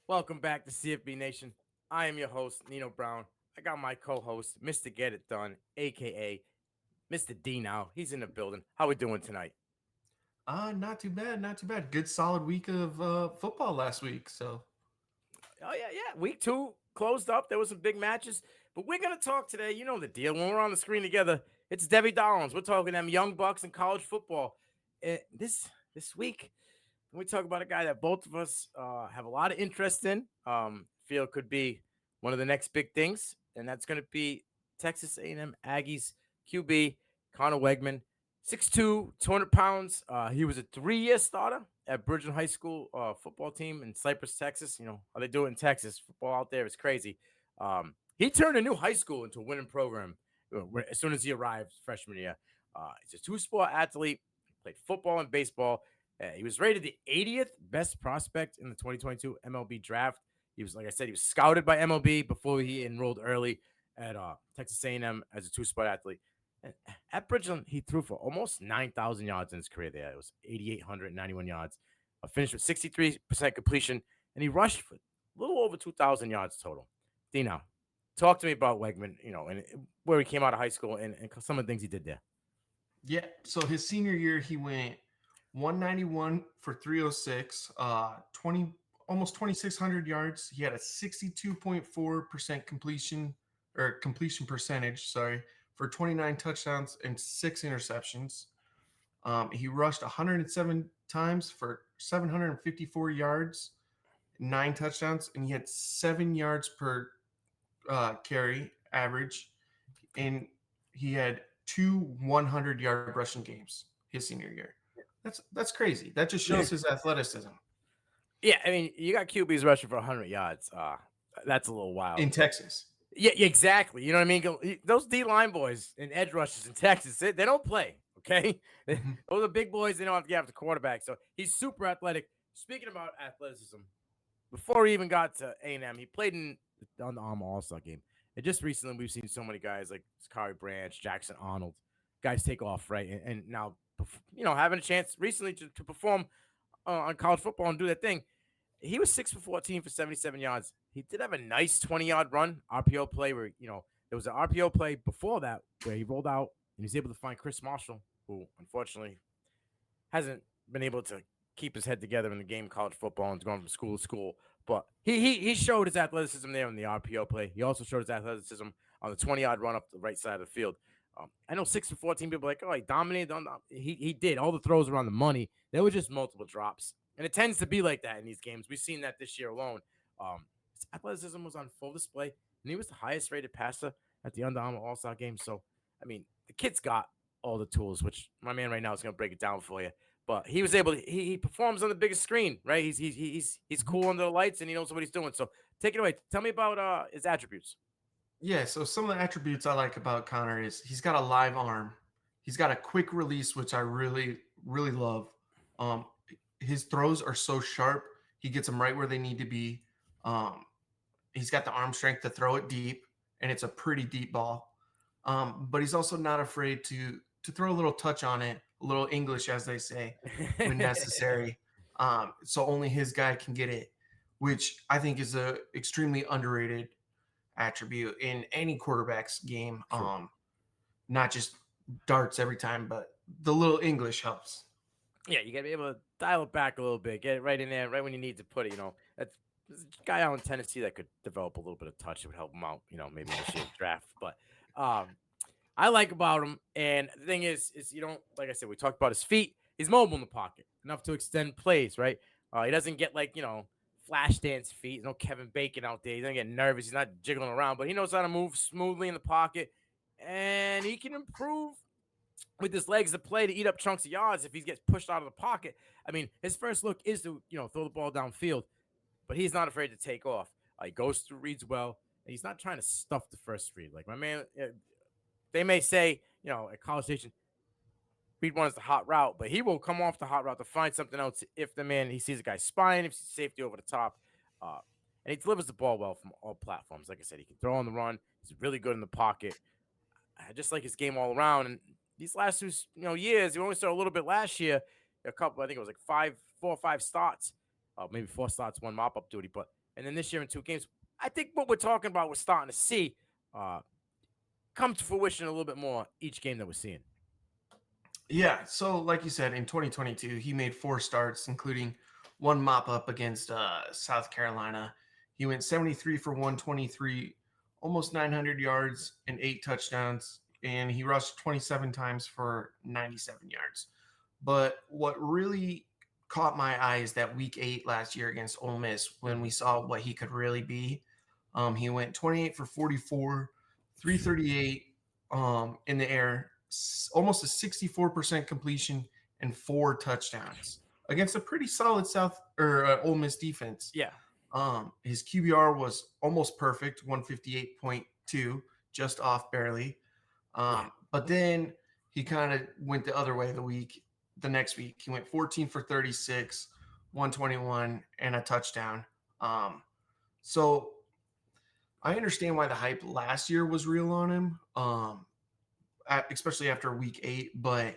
Welcome back to CFB Nation. I am your host, Nino Brown. I got my co-host, Mr. Get It Done, aka Mr. D now. He's in the building. How we doing tonight? Not too bad, not too bad. Good solid week of football last week. So Oh yeah. Week 2 closed up. There was some big matches. But we're gonna talk today. You know the deal. When we're on the screen together, it's Devy Darlings. We're talking them young bucks in college football. This week, we talk about a guy that both of us have a lot of interest in. Feel could be one of the next big things, and that's going to be Texas A&M Aggies QB Conor Weigman, 6'2", 200 pounds. He was a 3-year starter at Bridgeland High School football team in Cypress, Texas. You know how they do it in Texas. Football out there is crazy. He turned a new high school into a winning program as soon as he arrived freshman year. He's a two-sport athlete. Played football and baseball. He was rated the 80th best prospect in the 2022 MLB draft. He was, like I said, he was scouted by MLB before he enrolled early at Texas A&M as a two-sport athlete. And at Bridgeland, he threw for almost 9,000 yards in his career there. It was 8,891 yards. Finished with 63% completion, and he rushed for a little over 2,000 yards total. Dino, talk to me about Weigman, and where he came out of high school and some of the things he did there. yeah, so his senior year he went 191 for 306, 20 almost 2,600 yards. He had a 62.4% completion percentage. Sorry, for 29 touchdowns and 6 interceptions. He rushed 107 times for 754 yards, 9 touchdowns, and he had 7 yards per carry average, and he had 2 100-yard rushing games his senior year. That's crazy. That just shows his athleticism Yeah, I mean, you got QBs rushing for 100 yards. That's a little wild. in Texas. Yeah, exactly. You know what I mean? Those D-line boys and edge rushers in Texas, they don't play, okay? Mhm. Those are big boys. They don't have to get after quarterback. So he's super athletic. Speaking about athleticism, before he even got to A&M, he played on the Armor All-Star game. And just recently, we've seen so many guys like Sakari Branch, Jackson Arnold, guys take off, right? And now, having a chance recently to perform on college football and do that thing. He was 6 for 14 for 77 yards. He did have a nice 20-yard run, RPO play where, there was an RPO play before that where he rolled out and he was able to find Chris Marshall, who unfortunately hasn't been able to keep his head together in the game of college football and going from school to school. But he showed his athleticism there in the RPO play. He also showed his athleticism on the 20-yard run up the right side of the field. I know 6 for 14 people are like, oh, he dominated. He did. All the throws were on the money. There were just multiple drops. And it tends to be like that in these games. We've seen that this year alone. His athleticism was on full display, and he was the highest rated passer at the Under Armour All-Star game. So, I mean, the kid's got all the tools, which my man right now is going to break it down for you. But he was able to, he performs on the biggest screen, right? He's cool under the lights, and he knows what he's doing. So take it away. Tell me about his attributes. Yeah, so some of the attributes I like about Connor is he's got a live arm. He's got a quick release, which I really, really love. Um, his throws are so sharp. He gets them right where they need to be. Um, he's got the arm strength to throw it deep, and it's a pretty deep ball. But he's also not afraid to throw a little touch on it, a little English, as they say, when necessary. So only his guy can get it, which I think is a extremely underrated attribute in any quarterback's game. Not just darts every time, but the little English helps. Yeah, you gotta be able to dial it back a little bit, get it right in there, right when you need to put it. That's there's a guy out in Tennessee that could develop a little bit of touch. It would help him out, maybe in this year's draft. But I like about him, and the thing is like I said, we talked about his feet. He's mobile in the pocket enough to extend plays, right? He doesn't get like flash dance feet. No Kevin Bacon out there. He doesn't get nervous. He's not jiggling around, but he knows how to move smoothly in the pocket, and he can improve with his legs to play to eat up chunks of yards if he gets pushed out of the pocket. I mean, his first look is to, throw the ball downfield, but he's not afraid to take off. He goes through reads well, and he's not trying to stuff the first read. Like my man, they may say, at College Station, read one is the hot route, but he will come off the hot route to find something else if he sees a guy spying, if he's safety over the top. Uh, and he delivers the ball well from all platforms. Like I said, he can throw on the run. He's really good in the pocket. I just like his game all around. And these last two, years, he only started a little bit last year. A couple, I think it was like 4 or 5 starts, maybe 4 starts, 1 mop up duty. And then this year in 2 games, I think what we're talking about, we're starting to see come to fruition a little bit more each game that we're seeing. Yeah, so like you said, in 2022, he made 4 starts, including 1 mop up against South Carolina. He went 73 for 123, almost 900 yards and 8 touchdowns, and he rushed 27 times for 97 yards. But what really caught my eye is that week 8 last year against Ole Miss, when we saw what he could really be. He went 28 for 44, 338 in the air, almost a 64% completion and 4 touchdowns against a pretty solid Ole Miss defense. Yeah. His QBR was almost perfect, 158.2, just off barely. But then he kind of went the other way the next week. He went 14 for 36, 121, and a touchdown. So I understand why the hype last year was real on him, especially after week 8, but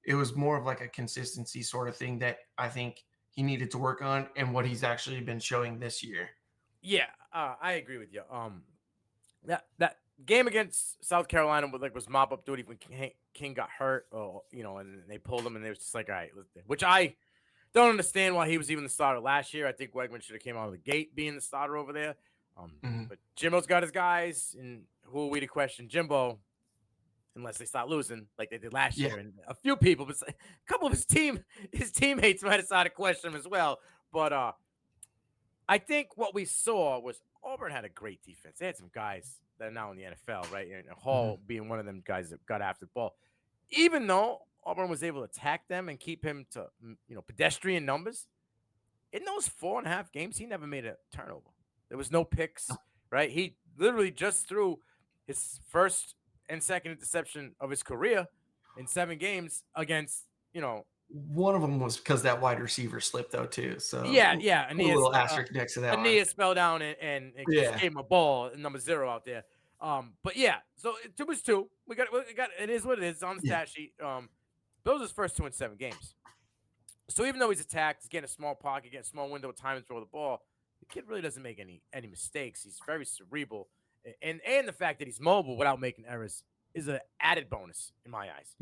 it was more of like a consistency sort of thing that I think he needed to work on, and what he's actually been showing this year. Yeah, I agree with you. That game against South Carolina was mop up duty when King got hurt, and they pulled him, and they was just like, all right, which I don't understand why he was even the starter last year. I think Weigman should have came out of the gate being the starter over there. But Jimbo's got his guys, and who are we to question Jimbo unless they start losing like they did last year? And a few people, but a couple of his teammates might have started to question him as well. But I think what we saw was Auburn had a great defense. They had some guys that are now in the NFL, right? And Hall being one of them guys that got after the ball. Even though Auburn was able to attack them and keep him to, pedestrian numbers, in those 4.5 games, he never made a turnover. There was no picks, right? He literally just threw his first and second interception of his career in 7 games against, one of them was because that wide receiver slipped though too. So yeah, a little asterisk next to that. Aeneas fell down and just gave him a ball, number 0 out there. But yeah, so 2 was 2. We got it is what it is. It's on the stat sheet. Those are his first 2 in 7 games. So even though he's attacked, he's getting a small pocket, getting a small window of time to throw the ball. The kid really doesn't make any mistakes. He's very cerebral, and the fact that he's mobile without making errors is an added bonus in my eyes.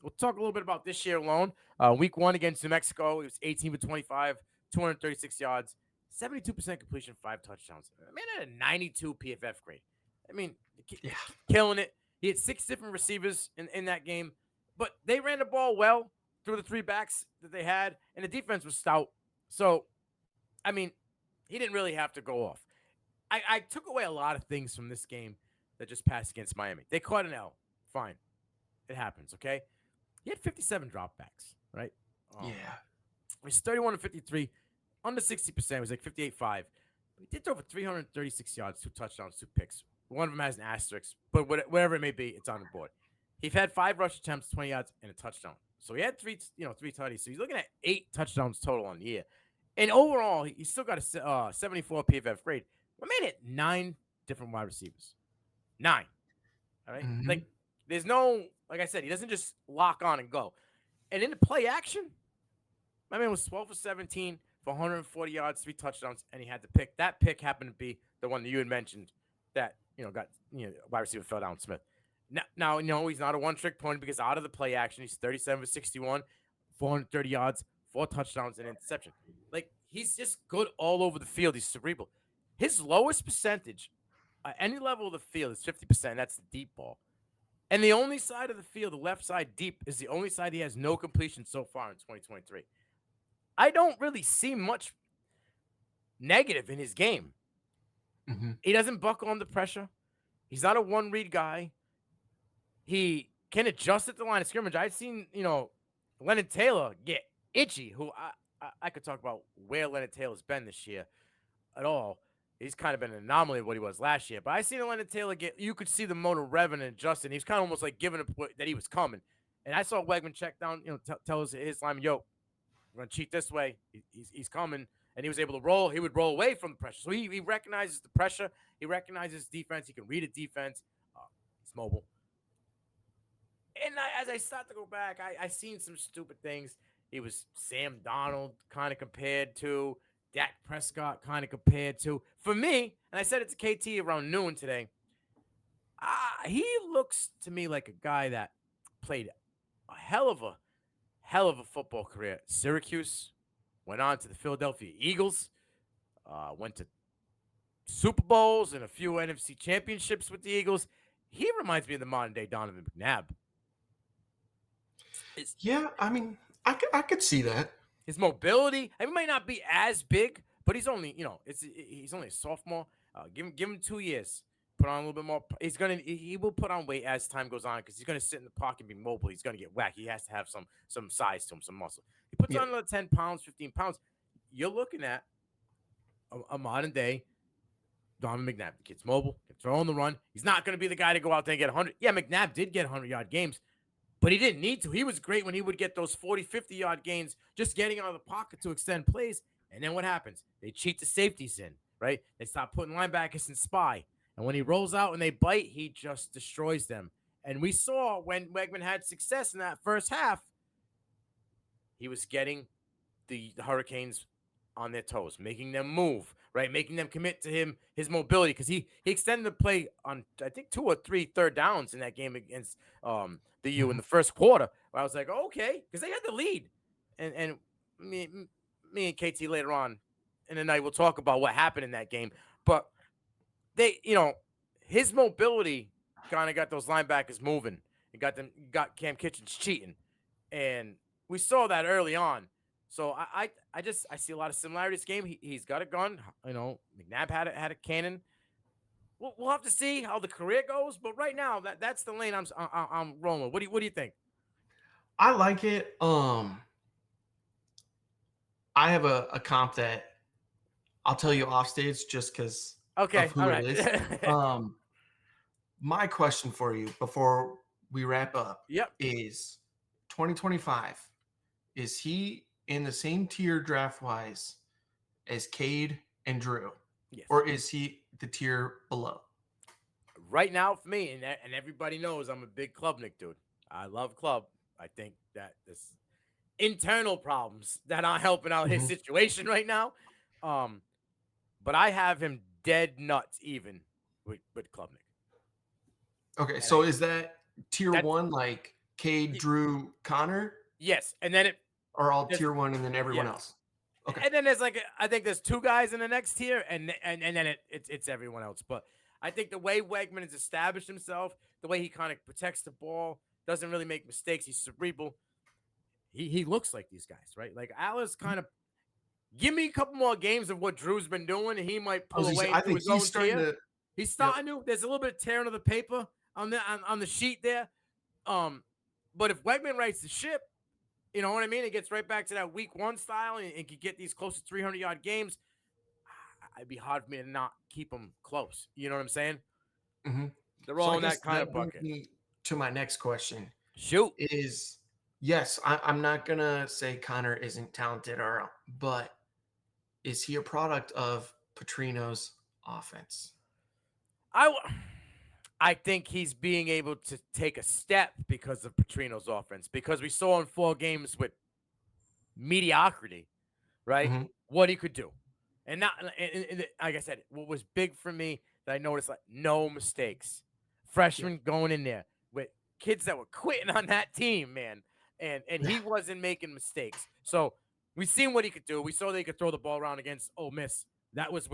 We'll talk a little bit about this year alone. Week 1 against New Mexico, he was 18 for 25, 236 yards, 72% completion, 5 touchdowns. Man had a 92 PFF grade. I mean, killing it. He had 6 different receivers in that game, but they ran the ball well through the 3 backs that they had, and the defense was stout. So, I mean, he didn't really have to go off. I took away a lot of things from this game that just passed against Miami. They caught an L. Fine. It happens, okay? He had 57 dropbacks, right? He's 31 to 53, under 60%. He was like 58.5. He did throw for 336 yards, 2 touchdowns, 2 picks. One of them has an asterisk, but whatever it may be, it's on the board. He's had 5 rush attempts, 20 yards, and a touchdown. So he had 3 tutties. So he's looking at 8 touchdowns total on the year. And overall, he still got a 74 PFF grade. My man hit 9 different wide receivers. 9. All right? Like, there's no, like I said, he doesn't just lock on and go. And in the play action, my man was 12 for 17 for 140 yards, 3 touchdowns, and he had the pick. That pick happened to be the one that you had mentioned that, got, wide receiver fell down Smith. Now, he's not a one-trick pony because out of the play action, he's 37 for 61, 430 yards, 4 touchdowns, and interception. Like, he's just good all over the field. He's cerebral. His lowest percentage at any level of the field is 50%. That's the deep ball. And the only side of the field, the left side deep, is the only side he has no completion so far in 2023. I don't really see much negative in his game. He doesn't buckle under pressure. He's not a one-read guy. He can adjust at the line of scrimmage. I've seen, Leonard Taylor get itchy, who I could talk about where Leonard Taylor's been this year at all. He's kind of been an anomaly of what he was last year. But I seen Leonard Taylor you could see the motor revving and adjusting. He was kind of almost like giving that he was coming. And I saw Weigman check down, tell his lineman, yo, we're going to cheat this way. He's coming. And he was able to roll. He would roll away from the pressure. So he recognizes the pressure. He recognizes defense. He can read a defense. He's mobile. And as I start to go back, I seen some stupid things. He was Sam Darnold kind of compared to, Dak Prescott kind of compared to. For me, and I said it to KT around noon today, he looks to me like a guy that played a hell of a football career. Syracuse, went on to the Philadelphia Eagles, went to Super Bowls and a few NFC championships with the Eagles. He reminds me of the modern day Donovan McNabb. Yeah, I mean, I could see that. His mobility, he might not be as big, but he's only, he's only a sophomore. Give him 2 years. Put on a little bit more. He will put on weight as time goes on because he's gonna sit in the pocket and be mobile. He's gonna get whacked. He has to have some size to him, some muscle. He puts on another 10 pounds, 15 pounds. You're looking at a modern day Donovan McNabb. The kid's mobile, can throw on the run. He's not gonna be the guy to go out there and get 100. Yeah, McNabb did get 100-yard games, but he didn't need to. He was great when he would get those 40, 50-yard gains, just getting out of the pocket to extend plays. And then what happens? They cheat the safeties in, right? They stop putting linebackers in spy. And when he rolls out and they bite, he just destroys them. And we saw when Weigman had success in that first half, he was getting the Hurricanes on their toes, making them move, right? Making them commit to his mobility, because he extended the play on, I think, 2 or 3 third downs in that game against the U in the first quarter, where I was like, okay, because they had the lead. And me and KT later on in the night, we'll talk about what happened in that game. But they, his mobility kind of got those linebackers moving and got Cam Kitchens cheating. And we saw that early on. So I see a lot of similarities. Game, he's got a gun. McNabb had a cannon. We'll have to see how the career goes. But right now, that's the lane I'm rolling. What do you think? I like it. I have a comp that I'll tell you off stage just because of who it is. My question for you before we wrap up is 2025. Is he in the same tier draft wise as Cade and Drew? Yes. Or is he the tier below? Right now, for me, and everybody knows I'm a big Klubnik dude. I love Club. I think that this internal problems that aren't helping out his situation right now. But I have him dead nuts even with Klubnik. Okay, and so is that tier 1 like Cade, Drew, Connor? Yes, and then or all tier 1 and then everyone else. Okay, and then there's I think there's 2 guys in the next tier, and then it's everyone else. But I think the way Weigman has established himself, the way he kind of protects the ball, doesn't really make mistakes. He's cerebral. He looks like these guys, right? Like Alice kind of. Give me a couple more games of what Drew's been doing, and he might pull away into his own tier. He's starting to. There's a little bit of tearing of the paper on the sheet there. But if Weigman writes the ship, you know what I mean? It gets right back to that week 1 style and can get these close to 300-yard games. It'd be hard for me to not keep them close. You know what I'm saying? Mm-hmm. They're all in that kind of bucket. Me to my next question. Shoot. Yes, I'm not going to say Connor isn't talented, but is he a product of Petrino's offense? I think he's being able to take a step because of Petrino's offense, because we saw in 4 games with mediocrity, right? Mm-hmm. What he could do. And not, and like I said, what was big for me that I noticed, like, no mistakes. Freshmen going in there with kids that were quitting on that team, man. And he wasn't making mistakes. So we seen what he could do. We saw that he could throw the ball around against Ole Miss. That was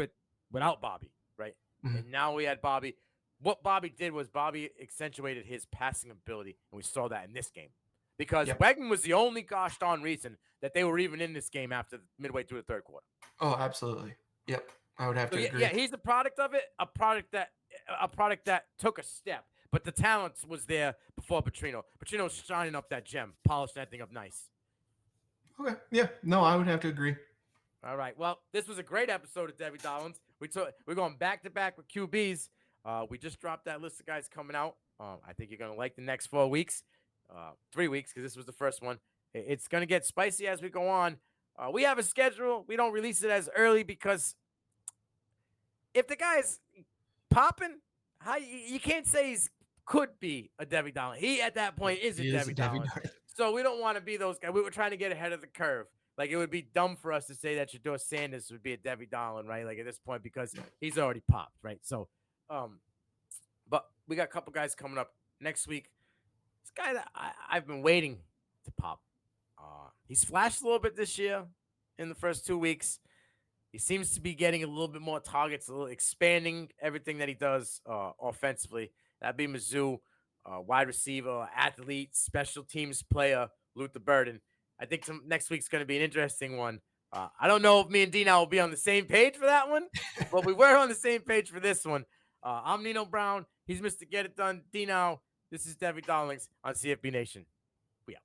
without Bobby, right? Mm-hmm. And now we had Bobby. What Bobby did was Bobby accentuated his passing ability, and we saw that in this game. Because Weigman was the only gosh darn reason that they were even in this game after midway through the third quarter. Oh, absolutely. Yep. I would have to agree. Yeah, he's a product of it, a product that took a step. But the talent was there before Petrino. Petrino's shining up that gem, polishing that thing up nice. Okay. Yeah. No, I would have to agree. All right. Well, this was a great episode of Devy Darlings. We're going back to back with QBs. We just dropped that list of guys coming out. I think you're gonna like the next 4 weeks, 3 weeks, because this was the first one. It's gonna get spicy as we go on. We have a schedule. We don't release it as early because if the guy's popping, how you can't say he's could be a Devy Darling. He at that point is a Devy Darling. So we don't want to be those guys. We were trying to get ahead of the curve. Like it would be dumb for us to say that Shador Sanders would be a Devy Darling, right? Like at this point because he's already popped, right? So, but we got a couple guys coming up next week. This guy that I've been waiting to pop. He's flashed a little bit this year in the first 2 weeks. He seems to be getting a little bit more targets, a little expanding everything that he does offensively. That'd be Mizzou, wide receiver, athlete, special teams player, Luther Burden. I think next week's going to be an interesting one. I don't know if me and Dino will be on the same page for that one, but we were on the same page for this one. I'm Nino Brown. He's Mr. Get It Done. Dino, this is Devy Darlings on CFB Nation. We out.